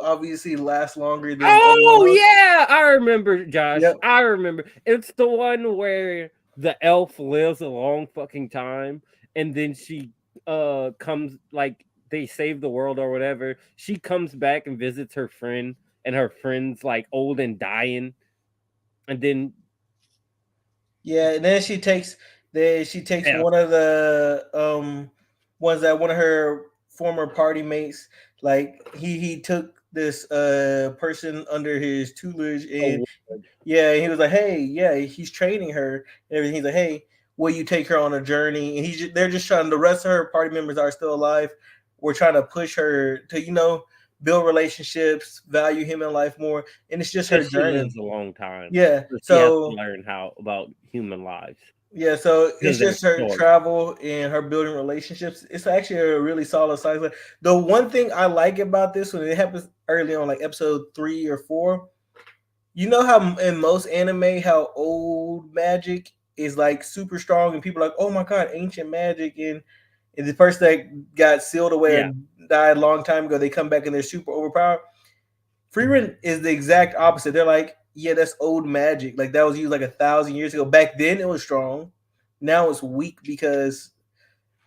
obviously last longer than yeah, I remember, Josh. Yep. I remember. It's the one where the elf lives a long fucking time, and then she comes, like, they save the world or whatever. She comes back and visits her friend, and her friend's like old and dying, and then and then she takes one of the ones that one of her former party mates, like he took this person under his tutelage, and he was like, hey, he's training her and everything. He's like, hey, will you take her on a journey? And they're just trying, the rest of her party members are still alive. We're trying to push her to, build relationships, value human life more. And it's just her journey. Lives a long time. Yeah. So she has to learn about human lives. Yeah, so it's just her travel and her building relationships. It's actually a really solid size. The one thing I like about this one, it happens early on, like episode 3 or 4. You know how in most anime, how old magic is like super strong, and people are like, oh my god, ancient magic, and the person that got sealed away or died a long time ago, they come back and they're super overpowered. Freeman is the exact opposite. They're like, yeah, that's old magic. Like that was used like 1,000 years ago. Back then it was strong. Now it's weak because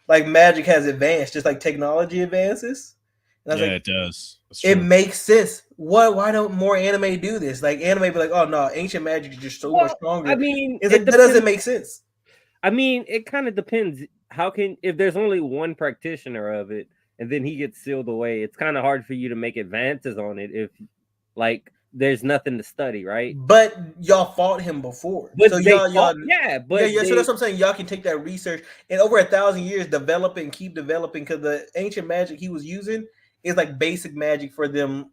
like magic has advanced, just like technology advances. Yeah, like, it does. It makes sense. Why don't more anime do this? Like anime be like, oh no, ancient magic is just so much stronger. I mean, it's like that doesn't make sense. I mean, it kind of depends. If there's only one practitioner of it and then he gets sealed away, it's kind of hard for you to make advances on it if like there's nothing to study, right? But y'all fought him before. But so so that's what I'm saying. Y'all can take that research and over 1,000 years develop it and keep developing, because the ancient magic he was using is like basic magic for them.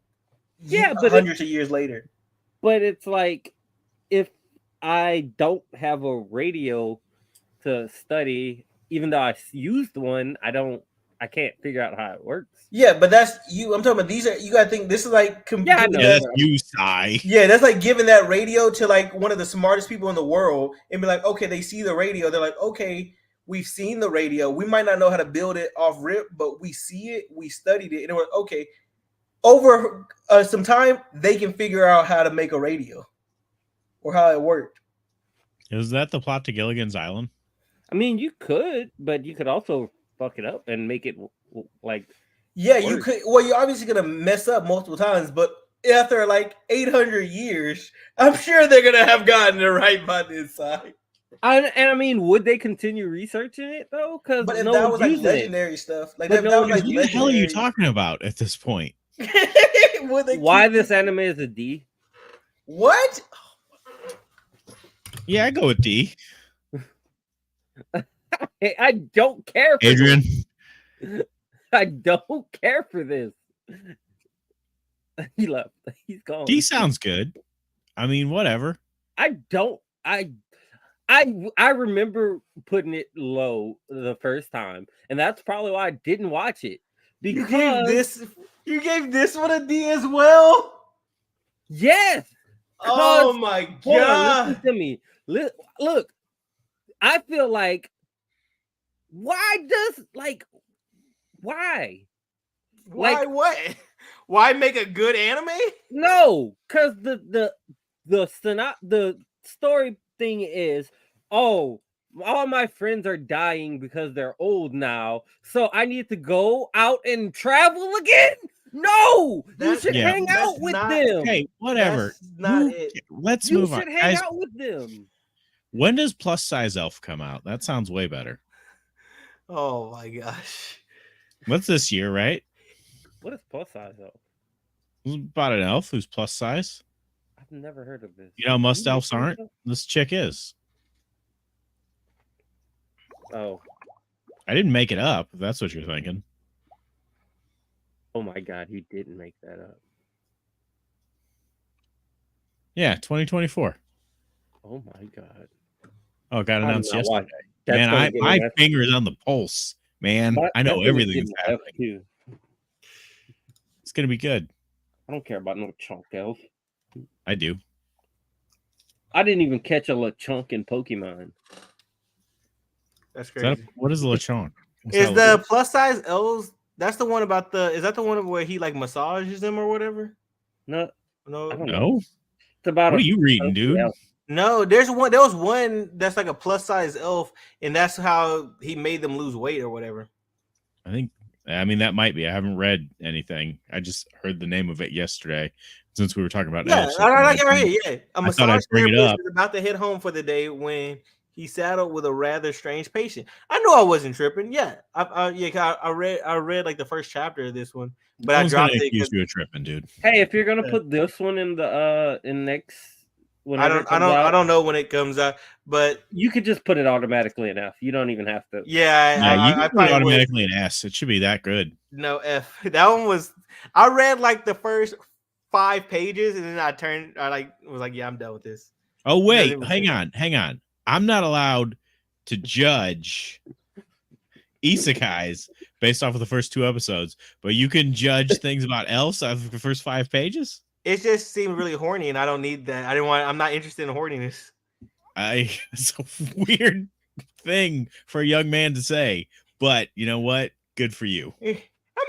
But hundreds of years later. But it's like, if I don't have a radio to study, even though I used one, I can't figure out how it works. Yeah, but that's you. I'm talking about you gotta think this is like that's you, Sai. Yeah, that's like giving that radio to like one of the smartest people in the world and be like, okay, they see the radio, they're like, okay, we've seen the radio. We might not know how to build it off rip, but we see it, we studied it, and we're okay. Over some time, they can figure out how to make a radio or how it worked. Is that the plot to Gilligan's Island? I mean, you could, but you could also fuck it up and make it like. Yeah, work. You could. Well, you're obviously gonna mess up multiple times, but after like 800 years, I'm sure they're gonna have gotten it right by this side. And I mean, would they continue researching it though? Because if that was like legendary stuff, like that was like what the hell are you talking about at this point? Why this anime is a D? What? Yeah, I go with D. I don't care for Adrian. This. I don't care for this. He left. He's gone. D sounds good. I mean, whatever. I remember putting it low the first time, and that's probably why I didn't watch it. Because you gave this one a D as well? Yes. Oh my god. Listen to me. Look, I feel like why? What? Why make a good anime? No, because the story thing is, all my friends are dying because they're old now, so I need to go out and travel again. No, you should hang out with them. Okay, whatever. Let's move on. You should hang out with them. When does Plus Size Elf come out? That sounds way better. Oh my gosh. What's this year, right? What is Plus Size Elf? It's about an elf who's plus size. I've never heard of this. You know, most elves aren't. This chick is. Oh. I didn't make it up, if that's what you're thinking. Oh my god, he didn't make that up. Yeah, 2024. Oh my god. Oh, got announced yesterday. Man, my finger's on the pulse, man. I know everything is happening. It's gonna be good. I don't care about no chunk elf. I do. I didn't even catch a LeChonk in Pokemon. That's crazy. What is LeChonk? Is the plus size elves? That's the one about is that the one where he like massages them or whatever? No. It's about. What are you reading, dude? Elf. No, there was one that's like a plus size elf, and that's how he made them lose weight or whatever. I mean, that might be. I haven't read anything. I just heard the name of it yesterday since we were talking about elves. A massage therapist was about to head home for the day when he saddled with a rather strange patient. I knew I wasn't tripping. Yeah, I read like the first chapter of this one, but I dropped it. You were tripping, dude. Hey, if you're gonna put this one in the next. I don't know when it comes out, but you could just put it automatically in F. You don't even have to. Yeah, you can put it automatically in S. It should be that good. No F. That one was. I read like the first 5 pages, and then I was like, yeah, I'm done with this. Oh wait, hang on. I'm not allowed to judge isekais based off of the first 2 episodes, but you can judge things about elves out of the first 5 pages. It just seemed really horny, and I don't need that. I'm not interested in horniness. It's a weird thing for a young man to say, but you know what? Good for you. I'm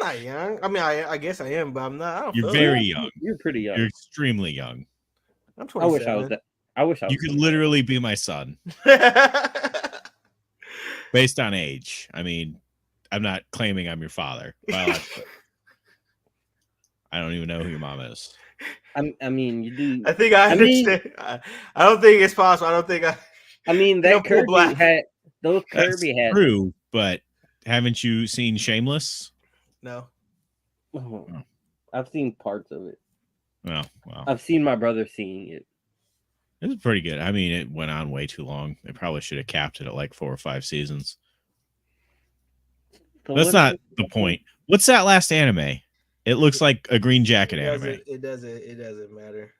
not young. I mean, I guess I am, but I'm not. I don't You're feel very young. young. You're pretty young. You're extremely young. I'm I wish I 27. was that. I wish I was. You could literally be my son based on age. I mean, I'm not claiming I'm your father. Biologically. I don't even know who your mom is. I mean, you do. I think I understand. I don't think it's possible. I don't think I mean, that Kirby had those Kirby had. True, but haven't you seen Shameless? No. Oh, I've seen parts of it. Oh, well. I've seen my brother seeing it. It's pretty good. I mean, it went on way too long. They probably should have capped it at like 4 or 5 seasons. So that's not the point. What's that last anime? It looks like a Green Jacket anime. It doesn't matter.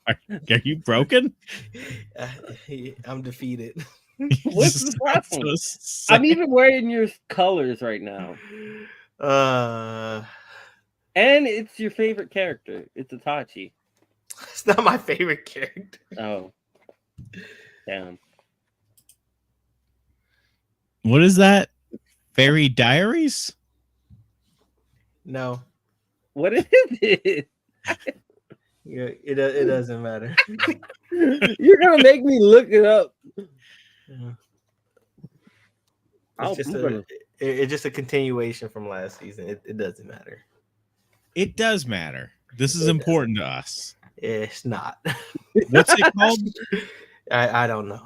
Are you broken? I'm defeated. What's the problem? I'm even wearing your colors right now. And it's your favorite character. It's Itachi. It's not my favorite character. Oh. Damn. What is that? Fairy Diaries? No. What is it? Yeah, it doesn't matter. You're gonna make me look it up. It's just a continuation from last season. It doesn't matter. It does matter. This is important to us. It's not. What's it called? I don't know.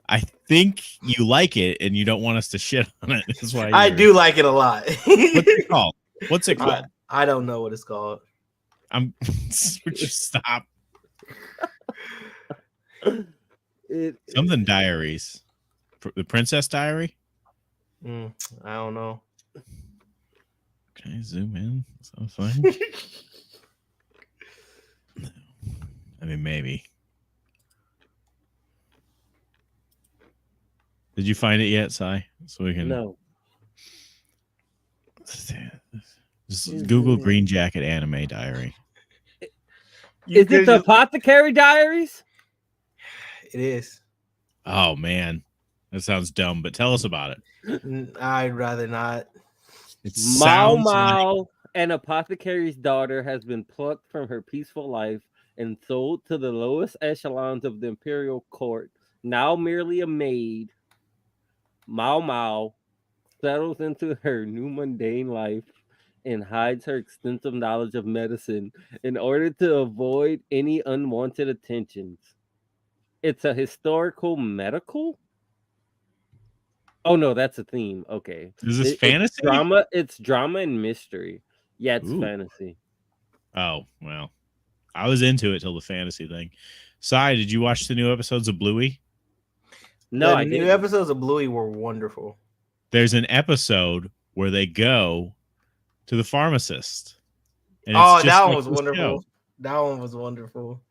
I think you like it and you don't want us to shit on it. That's why I do like it a lot. What's it called? I don't know what it's called. Would you stop? Something Diaries. The Princess Diary? I don't know. Can I zoom in? So fun. I mean, maybe. Did you find it yet, Sai? So we can. No. Just Google Green Jacket Anime Diary. Is it the Apothecary Diaries? It is. Oh man, that sounds dumb. But tell us about it. I'd rather not. Mao, an apothecary's daughter, has been plucked from her peaceful life and sold to the lowest echelons of the imperial court. Now merely a maid, Mao settles into her new mundane life and hides her extensive knowledge of medicine in order to avoid any unwanted attentions. It's a historical medical? Oh no, that's a theme. Okay. Is this fantasy? It's drama and mystery. Yeah, it's fantasy. Oh, well. I was into it till the fantasy thing. Sai, did you watch the new episodes of Bluey? No, the new episodes of Bluey were wonderful. There's an episode where they go to the pharmacist. And that one was wonderful. That one was wonderful.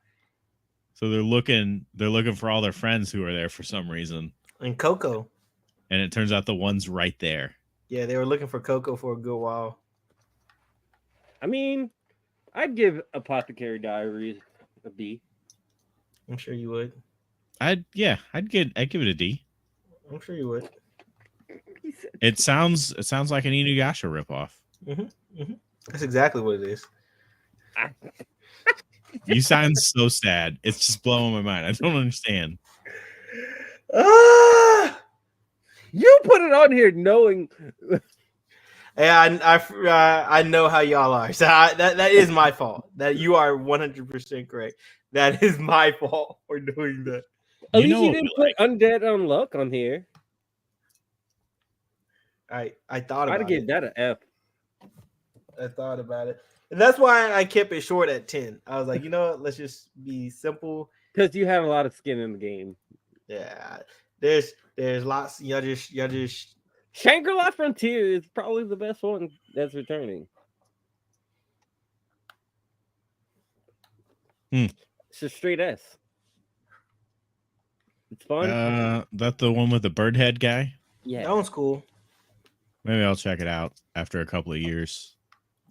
So they're looking for all their friends who are there for some reason. And Coco. And it turns out the one's right there. Yeah, they were looking for Coco for a good while. I mean, I'd give Apothecary Diaries a B. I'm sure you would. I'd give it a D. I'm sure you would. It sounds like an Inuyasha ripoff. That's exactly what it is. You sound so sad. It's just blowing my mind. I don't understand. You put it on here knowing. Yeah, I know how y'all are. So that is my fault. That you are 100% correct. That is my fault for doing that. At least you didn't put Undead Unluck on here. I thought about it. I'd give that an F. I thought about it. And that's why I kept it short at 10. I was like, you know what? Let's just be simple. Because you have a lot of skin in the game. Yeah. There's lots. Y'all just Shangri-La Frontier is probably the best one that's returning. It's a straight S. It's fun. That the one with the bird head guy? Yeah. That one's cool. Maybe I'll check it out after a couple of years.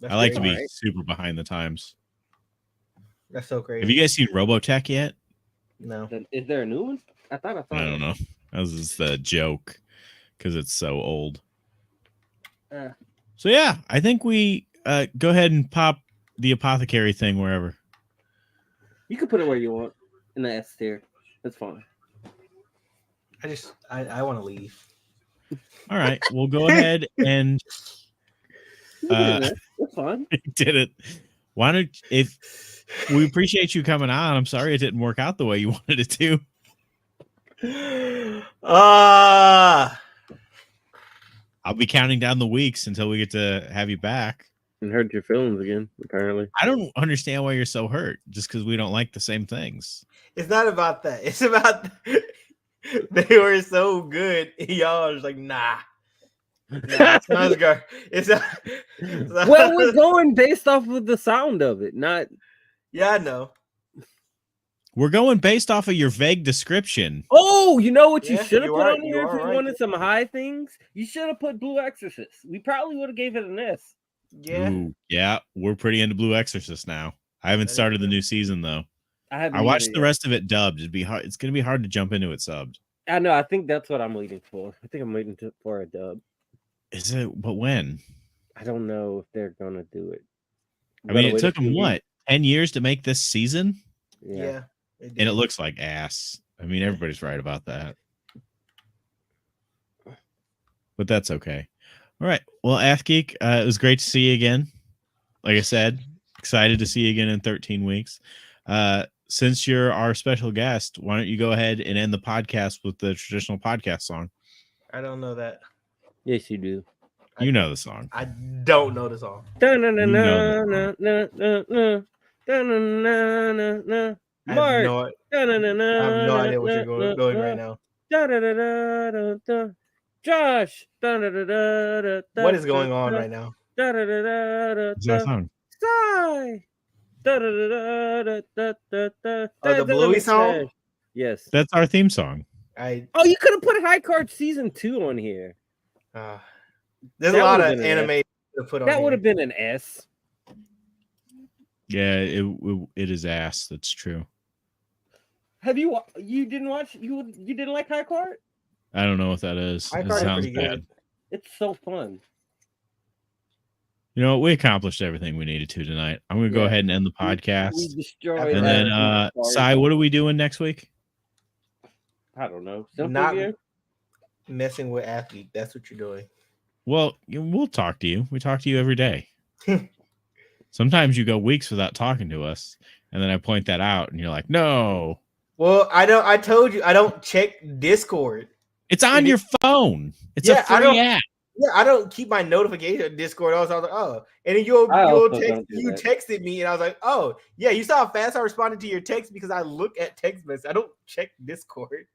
I like to be super behind the times. That's so crazy. Have you guys seen Robotech yet? No. Is there a new one? I thought I saw. I don't know. That was just a joke because it's so old. So yeah, I think we go ahead and pop the apothecary thing wherever. You can put it where you want in the S tier. That's fine. I want to leave. All right, we'll go ahead and That's fine. did it. Why don't if we appreciate you coming on? I'm sorry it didn't work out the way you wanted it to. I'll be counting down the weeks until we get to have you back. And hurt your feelings again, apparently. I don't understand why you're so hurt just because we don't like the same things. It's not about that. It's about they were so good. Y'all was like, nah. It's well, we're going based off of the sound of it, not. Yeah, I know. We're going based off of your vague description. Oh, you know what you should have put on you here if you right. wanted some high things? You should have put Blue Exorcist. We probably would have gave it an S. Yeah. Ooh, yeah, we're pretty into Blue Exorcist now. I haven't started the new season though. I watched the rest of it dubbed. It'd be hard. It's gonna be hard to jump into it subbed. I know. I think that's what I'm waiting for. I think I'm waiting for a dub. Is it? But when? I don't know if they're gonna do it. I mean, it took them what 10 years to make this season. Yeah. And it looks like ass. I mean, everybody's right about that. But that's okay. All right. Well, Athgeek, it was great to see you again. Like I said, excited to see you again in 13 weeks. Since you're our special guest, why don't you go ahead and end the podcast with the traditional podcast song? I don't know that. Yes, you do. You know the song. I don't know the song. Mark. I have no idea what you're going right now. Josh. What is going on right now? It's our song. Sigh. The Bluey song? Yes. That's our theme song. Oh, you could have put High Card Season 2 on here. There's a lot of anime to put on. That would have been an S. Yeah, it is ass. That's true. Have you didn't watch you didn't like High Card? I don't know what that is. High It Card sounds is pretty bad. good. It's so fun. You know, we accomplished everything we needed to tonight. I'm going to go ahead and end the podcast. We destroyed and then, Sai, what are we doing next week? I don't know. Not messing with Athgeek. That's what you're doing. Well, we'll talk to you. We talk to you every day. Sometimes you go weeks without talking to us, and then I point that out, and you're like, "No." Well, I told you I don't check Discord. It's on your phone. It's a free app. Yeah, I don't keep my notification on Discord. I was like, oh, and then you texted me, and I was like, oh, yeah, you saw how fast I responded to your text because I look at text messages. I don't check Discord.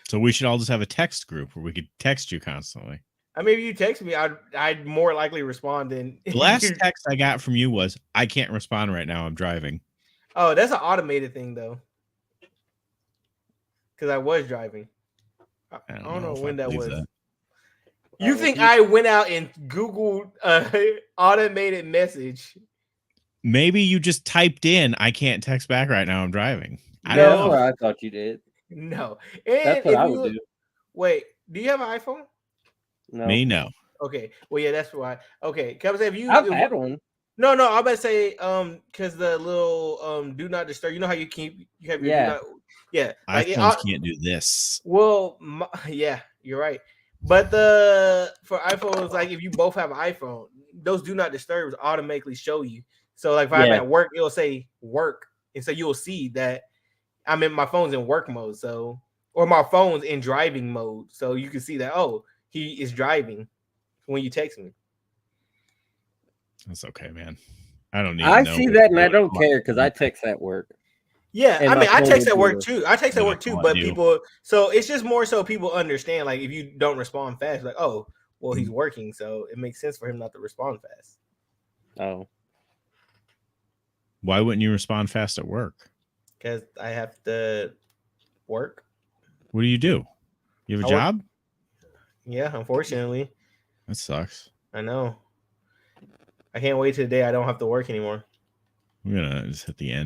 So we should all just have a text group where we could text you constantly. I mean, if you text me, I'd more likely respond than the last text I got from you was, "I can't respond right now. I'm driving." Oh, that's an automated thing though, because I was driving. I don't know when that was. That. You think I went out and Googled automated message? Maybe you just typed in, "I can't text back right now. I'm driving." I don't know. I thought you did. No, and that's what I would do. Wait, do you have an iPhone? No. Me, no. Okay, well, yeah, that's why. Okay, can I say if I've had one. No, I'm about to say because the little do not disturb. You know how you have your do not, yeah. iPhones can't do this. Well, yeah, you're right. But for iPhones, like if you both have an iPhone, those do not disturb automatically show you. So like if I'm at work, it'll say work, and so you'll see that I'm in my phone's in work mode. So or my phone's in driving mode, so you can see that he is driving when you text me. That's okay, man. I don't need. I see that and I don't care because I text at work. Yeah, I mean, I text at work too. But people, so it's just more so people understand. Like, if you don't respond fast, like, oh, well, he's working, so it makes sense for him not to respond fast. Oh, why wouldn't you respond fast at work? Because I have to work. What do? You have a job? Yeah, unfortunately. That sucks. I know. I can't wait till the day I don't have to work anymore. I'm gonna just hit the end.